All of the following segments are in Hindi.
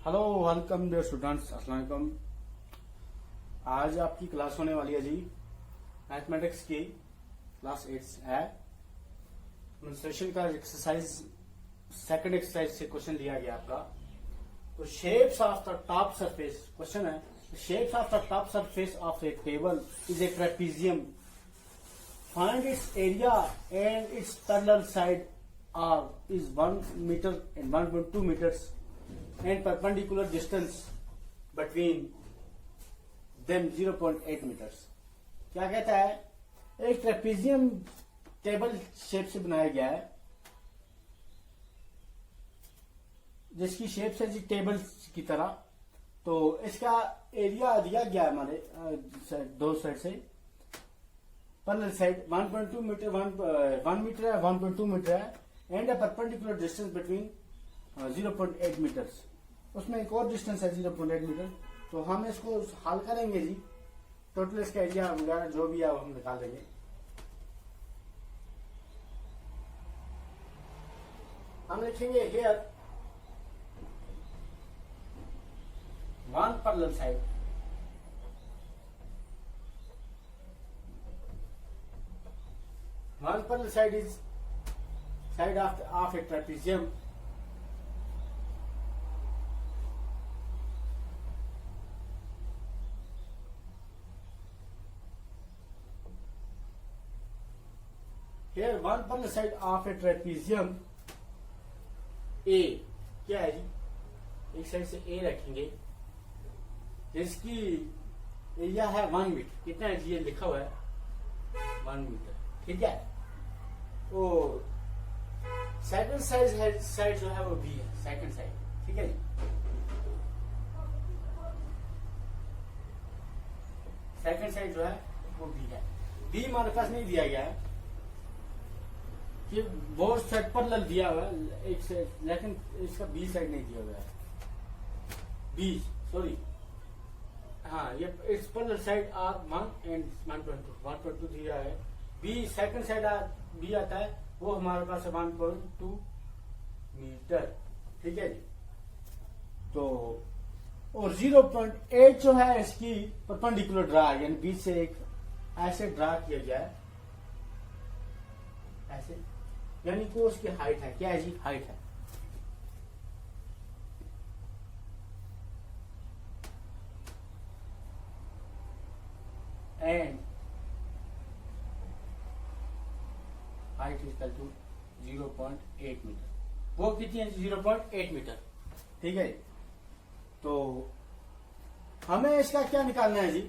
हेलो वेलकम डियर स्टूडेंट्स, अस्सलाम वालेकुम। आज आपकी क्लास होने वाली है जी मैथमेटिक्स की क्लास 8 है। मेंस्ट्रुएशन का एक्सरसाइज सेकंड एक्सरसाइज से क्वेश्चन दिया गया आपका। तो shapes of the top surface question है। Shapes of the top surface of a table is a trapezium. Find its area and its parallel side are is 1 metre and 1.2 metres and perpendicular distance between them 0.8 meters। क्या कहता है, एक ट्रेपीजियम टेबल शेप से बनाया गया है जिसकी शेप है जी टेबल की तरह। तो इसका एरिया दिया गया है हमारे दो साइड से। पैरेलल साइड 1.2 मीटर 1 मीटर है, 1.2 मीटर है and a perpendicular distance between 0.8 metres. उसमें एक और डिस्टेंस है 0.8 मीटर। तो हम इसको हल करेंगे जी। टोटल इसका एरिया वगैरह जो भी है वो हम निकाल देंगे। हम लिखेंगे here one parallel side is side of A trapezium Here one parallel side of a trapezium A क्या है जी, एक साइड से A रखेंगे जिसकी एरिया है 1 मीटर। कितना है जी, ये लिखा हुआ है 1 मीटर, ठीक है। और सेकंड साइड जो है वो B है, सेकंड साइड, ठीक है जी। सेकंड साइड जो है वो B है। B हमारे पास नहीं दिया गया है, ये बोथ साइड पर दिया हुआ है एक साइड, लेकिन इसका बी साइड नहीं दिया हुआ है। बी सॉरी, हाँ, ये it's parallel side are 1 and 1.2 दिया है। बी सेकंड साइड बी आता है, वो हमारे पास है 1.2 मीटर, ठीक है जी। तो और 0.8 जो है इसकी परपेंडिकुलर ड्रा, यानी बीच से एक ऐसे ड्रा किया गया है, ऐसे, यानी कि उसकी हाइट है। क्या है जी, हाइट है। And height is equal to 0.8 metre. वो कितनी है, 0.8 मीटर, ठीक है। तो हमें इसका क्या निकालना है जी,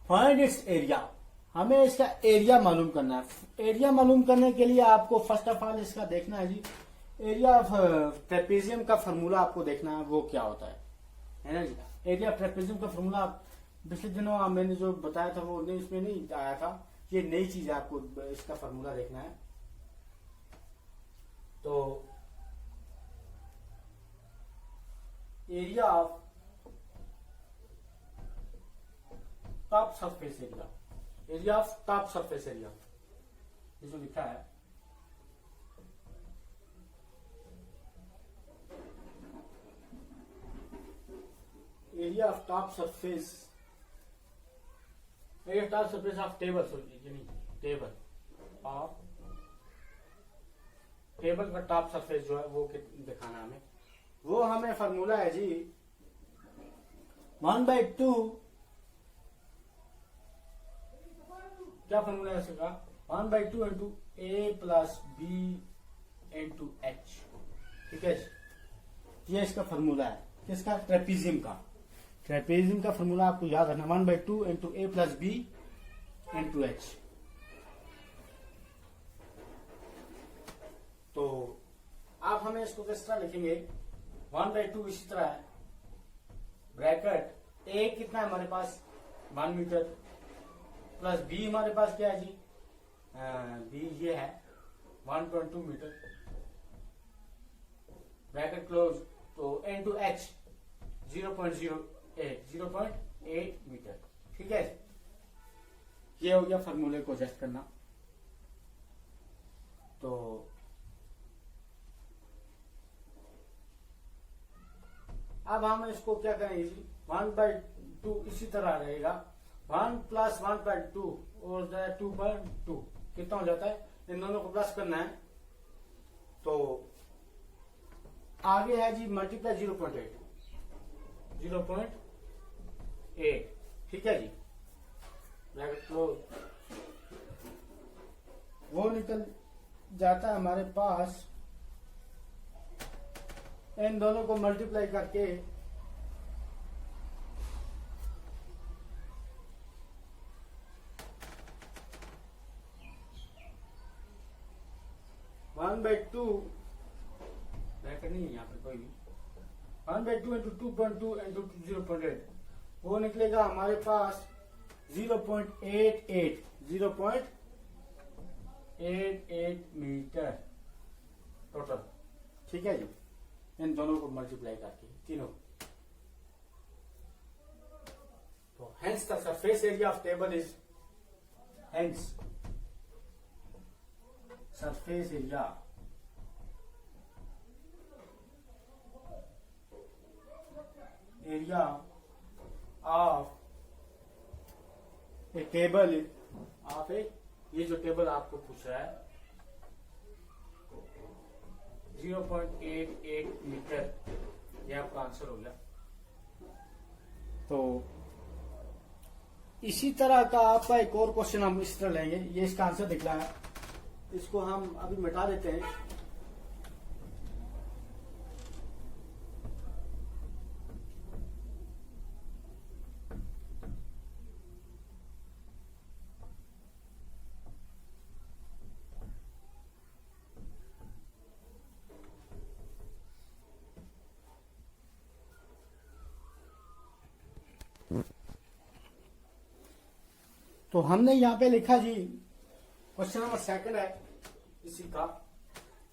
फाइंड इट्स एरिया। हमें इसका एरिया मालूम करना है। एरिया मालूम करने के लिए आपको फर्स्ट ऑफ ऑल इसका देखना है जी, एरिया ऑफ ट्रेपीजियम का फॉर्मूला आपको देखना है वो क्या होता है ना जी। एरिया ऑफ ट्रेपीजियम का फॉर्मूला पिछले दिनों मैंने जो बताया था वो नहीं, इसमें नहीं आया था। ये नई चीज है, आपको इसका फॉर्मूला देखना है। तो area of top surface area, area of top surface area, ये जो लिखा है area of top surface, area top surface of table, यानी टेबल का टॉप सरफेस जो है वो दिखाना हमें। वो हमें फॉर्मूला है जी 1/2, क्या फॉर्मूला है इसका, 1/2 इंटू ए प्लस बी इंटू एच, ठीक है। ये इसका फॉर्मूला है किसका, ट्रेपीजियम का। ट्रेपीजियम का फॉर्मूला आपको याद रखना, 1/2 इंटू ए प्लस बी इंटू एच। तो आप हमें इसको किस तरह लिखेंगे, 1/2 इसी तरह है, ब्रैकेट ए कितना है हमारे पास 1 मीटर प्लस बी हमारे पास क्या है जी, बी ये है 1.2 मीटर, ब्रैकेट क्लोज। तो n टू h 0.8 मीटर, ठीक है। ये हो गया फॉर्मूले को एडजस्ट करना। तो अब हम इसको क्या करेंगे जी, 1/2 इसी तरह रहेगा, 1 + 1/2 और 2/2 कितना हो जाता है, इन दोनों को प्लस करना है। तो आगे है जी मल्टीप्लाई 0.8, ठीक है जी, ब्रैकेट क्लोज। वो निकल जाता है हमारे पास, इन दोनों को मल्टीप्लाई करके 1/2 ब्रैकेट नहीं है यहाँ पे कोई भी, 1/2 × 2.2 × 0.8 वो निकलेगा हमारे पास 0.88 मीटर टोटल, ठीक है जी, इन दोनों को मल्टीप्लाई करके तीनों। तो hence the surface area of table is, hence surface area of a table of a, ये जो टेबल आपको पूछ रहा है 0.88 मीटर, ये आपका आंसर हो गया। तो इसी तरह का आपका एक और क्वेश्चन हम इस तरह लेंगे, ये इसका आंसर दिख रहा है, इसको हम अभी मिटा देते हैं। तो हमने यहाँ पे लिखा जी, क्वेश्चन नंबर 2 है इसी का,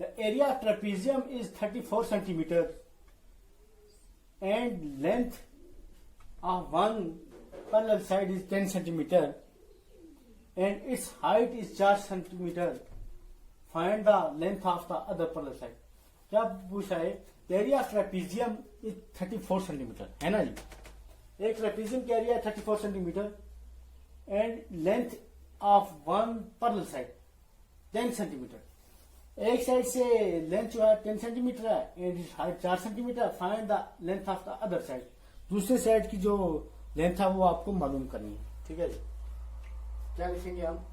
the area of trapezium is 34 centimetre and length of one parallel side is 10 centimetre and its height is 4 centimetre, find the length of the other parallel side. क्या पूछा है, area of trapezium is 34 centimetre है ना जी, एक ट्रेपीजियम का area 34 centimetre and length of one parallel side 10 centimetre, एक साइड से लेंथ जो है 10 सेंटीमीटर है and height 4 centimetre, find the length of the other side, दूसरे साइड की जो लेंथ है वो आपको मालूम करनी है, ठीक है जी। क्या लिखेंगे हम,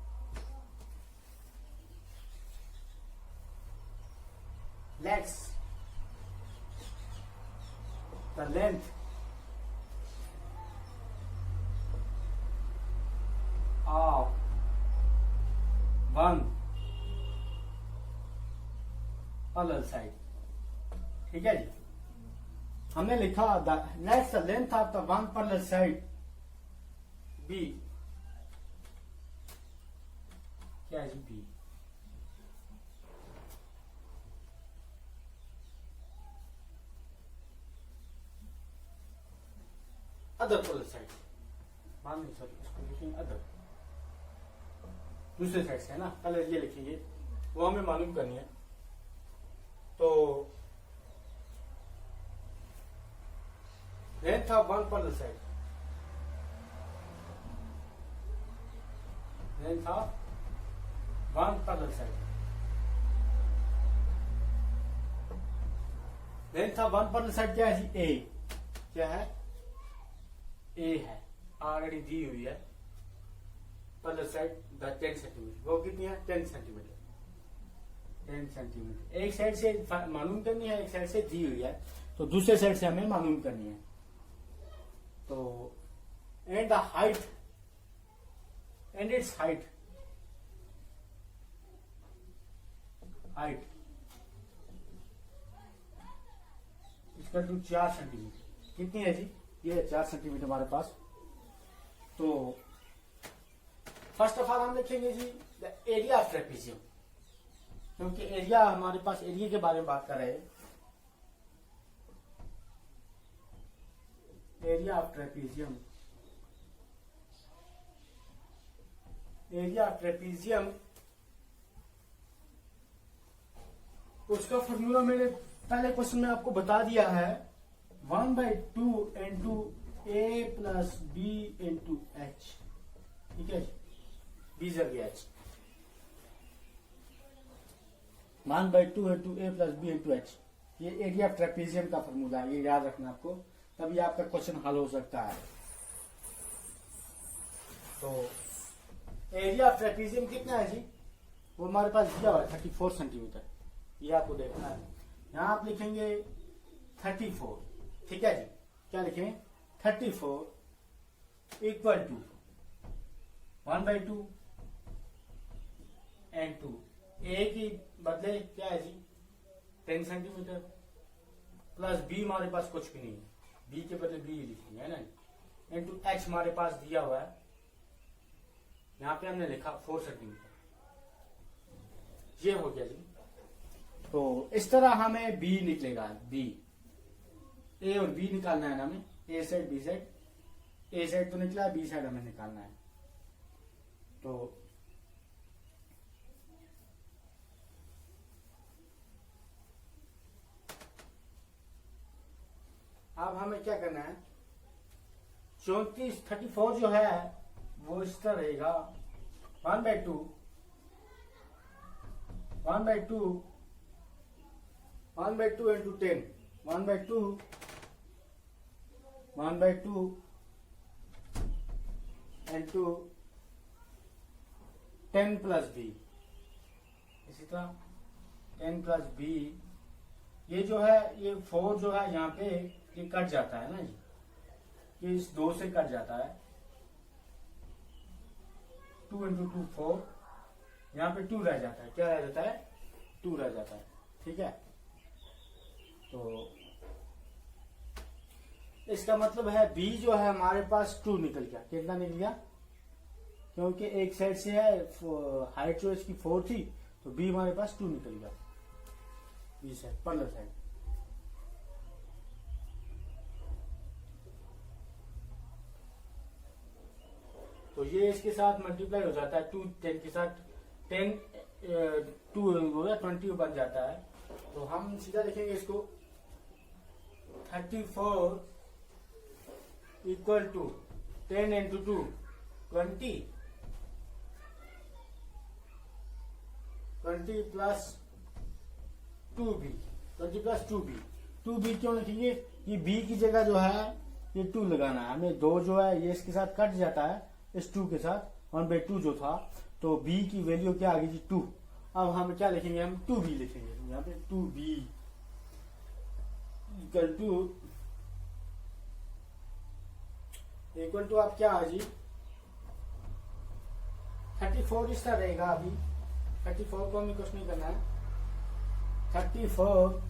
let's the length of one parallel side, ठीक है जी। हमने लिखा let's the length of the one parallel side B, क्या है जी बी, अदर पैरेलल साइड, मान नहीं सॉरी इसको लिखेंगे अदर, दूसरे साइड से है ना, पहले ये लिखेंगे, वो हमें मालूम करनी है। तो length of one parallel side, length of one parallel side, length of one parallel side क्या है जी, ए, क्या है, ए है, ऑलरेडी दी हुई है, पैरेलल साइड द 10 सेंटीमीटर, वो कितनी है 10 सेंटीमीटर, 10 सेंटीमीटर, एक साइड से मालूम करनी है, एक साइड से दी हुई है, तो दूसरे साइड से हमें मालूम करनी है। तो and the height and its height, height इसका 4 सेंटीमीटर, कितनी है जी, ये 4 सेंटीमीटर हमारे पास। तो फर्स्ट ऑफ ऑल हम लिखेंगे जी द एरिया ऑफ ट्रेपीजियम, क्योंकि एरिया हमारे पास, एरिया के बारे में बात कर रहे हैं, area of trapezium, area of trapezium, उसका फॉर्मूला मैंने पहले क्वेश्चन में आपको बता दिया है, 1/2 इंटू ए प्लस बी इंटू एच। ठीक है, बी जर गया एच। 1/2 इंटू ए प्लस बी इंटू एच, ये एरिया ऑफ ट्रेपेजियम का फॉर्मूला है, ये याद रखना आपको, तभी आपका क्वेश्चन हल हो सकता है। तो एरिया ऑफ ट्रेपेजियम कितना है जी, वो हमारे पास दिया हुआ है 34 सेंटीमीटर, ये आपको देखना है। यहां आप लिखेंगे 34, ठीक है जी, क्या लिखेंगे 34 इक्वल टू 1/2 इंटू ए की बदले क्या है जी 10 सेंटीमीटर प्लस बी हमारे पास कुछ भी नहीं है, बी के बदले बी लिखेंगे है ना, इंटू एच हमारे पास दिया हुआ है, यहां पे हमने लिखा 4 सेंटीमीटर, ये हो गया जी। तो इस तरह हमें बी निकलेगा, बी ए और बी निकालना है ना हमें, ए साइड बी साइड, ए साइड तो निकला, बी साइड हमें निकालना है। तो अब हमें क्या करना है, 34 जो है वो इस तरह रहेगा 1/2 इंटू 10, 1/2 इंटू 10 प्लस बी, इसी तरह 10 प्लस बी, ये जो है ये 4 जो है यहाँ पे ये कट जाता है ना जी, ये इस 2 से कट जाता है, 2 इंटू 2 4, यहाँ पे 2 रह जाता है, क्या रह जाता है 2 रह जाता है, ठीक है। तो इसका मतलब है बी जो है हमारे पास 2 निकल गया, कितना निकल गया, क्योंकि एक साइड से है हाइट जो इसकी 4 थी, तो बी हमारे पास 2 निकल गया, बी साइड पैरेलल साइड। तो ये इसके साथ मल्टीप्लाई हो जाता है, 2 10 के साथ 10 2 हो गया 20 बन जाता है। तो हम सीधा लिखेंगे इसको 34 equal to 10 into 2 20 plus 2b, 20 plus 2b क्यों लिखेंगे, ये b की जगह जो है ये 2 लगाना है हमें, 2 जो है ये इसके साथ कट जाता है, इस 2 के साथ 1/2 जो था, तो b की वैल्यू क्या आ गई जी 2। अब हम क्या लिखेंगे, हम 2b लिखेंगे, यहाँ पे 2b इक्वल टू आप क्या है जी 34 इस तरह रहेगा, अभी 34 को हमें कुछ नहीं करना है, 34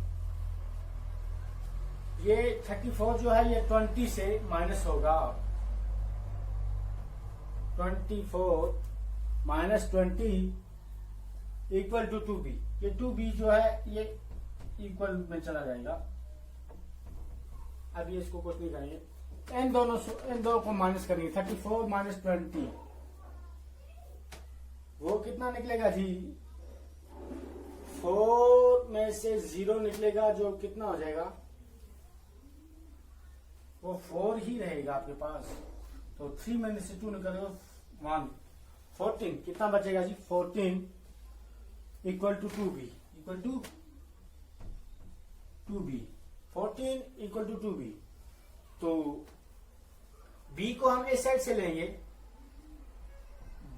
ये 34 जो है ये 20 से माइनस होगा, 24 माइनस 20 इक्वल टू 2b, ये 2b जो है ये इक्वल में चला जाएगा। अब ये इसको कुछ नहीं करेंगे, इन दोनों को माइनस करेंगे, 34 माइनस 20 वो कितना निकलेगा जी, 4 में से 0 निकलेगा, जो कितना हो जाएगा, वो 4 ही रहेगा आपके पास, तो 3 में से 2 निकलेगा 1, 14 कितना बचेगा जी 14 equal to 2b, equal to 2b, 14 equal to 2b। तो b को हम इस साइड से लेंगे,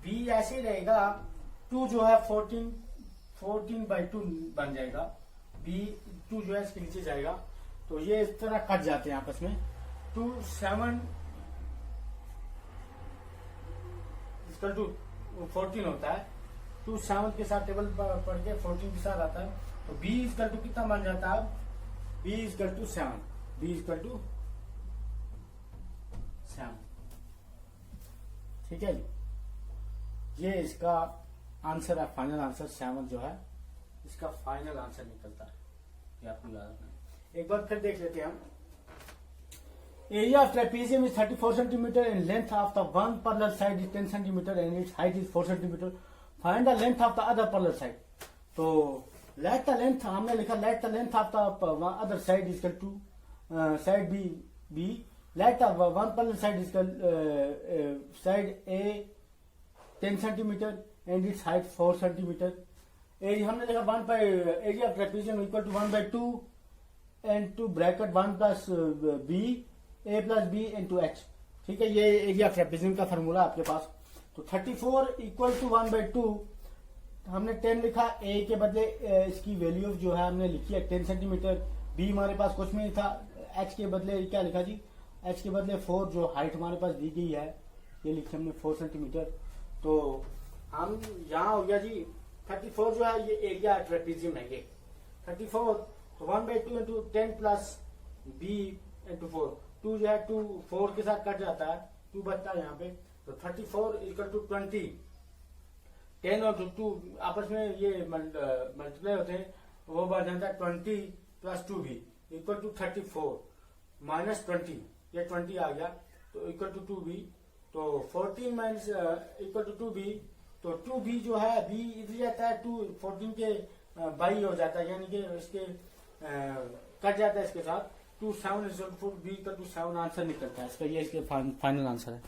b ऐसे रहेगा, 2 जो है 14/2 बन जाएगा, b 2 जो है इसके नीचे जाएगा, तो ये इस तरह कट जाते हैं आपस में, 2 7 इक्वल टू 14 होता है, 2 7 के साथ टेबल पढ़ के 14 के साथ आता है, तो b इक्वल टू कितना बन जाता है, b equal to 7, b equal to 7, ठीक है जी। ये इसका आंसर है, फाइनल आंसर 7 जो है इसका फाइनल आंसर निकलता है, ये आपको याद रखना है। एक बार फिर देख लेते हैं हम, area of trapezium is 34 centimetre and length of the one parallel side is 10 centimetre and its height is 4 centimetre, find the length of the other parallel side. तो लेट द लेंथ हमने लिखा, let the length of the other side is equal to side B. Let one parallel side is side A 10 centimeter and its height 4 centimeter. हमने देखा 1 by area of trapezium equal to 1 by 2 and to bracket 1 plus B, A plus B into H. ठीक है, ये एरिया ऑफ ट्रेपेजियम का फॉर्मूला आपके पास. तो 34 इक्वल टू 1 by 2, हमने 10 लिखा. A के बदले इसकी वैल्यू जो है हमने लिखी है 10 सेंटीमीटर. B हमारे पास कुछ में नहीं था. H के बदले क्या लिखा जी? H के बदले 4 जो हाइट हमारे पास दी गई है ये लिखी हमने 4 सेंटीमीटर. तो हम यहाँ हो गया जी 34 जो है ये एरिया ट्रेपेजियम है. ये 34 तो 1 by 2 into 10 plus B into 4. 2 जो है 2 4 के साथ कट जाता है, 2 बचता है यहाँ पे. तो 34 इक्वल टू 20. 10 और 2 आपस में ये मल्टीप्लाई होते हैं, वो बन जाता है 20 plus 2B equal to 34 minus 20. ये 20 आ गया तो इक्वल टू 2B. तो 14 माइनस इक्वल टू 2B. तो 2B जो है B इधर जाता है, 2 14 के बाई हो जाता है, यानी कि इसके कट जाता है इसके साथ. 2 7 B इक्वल टू 7 आंसर निकलता है इसका. ये इसके फाइनल आंसर है.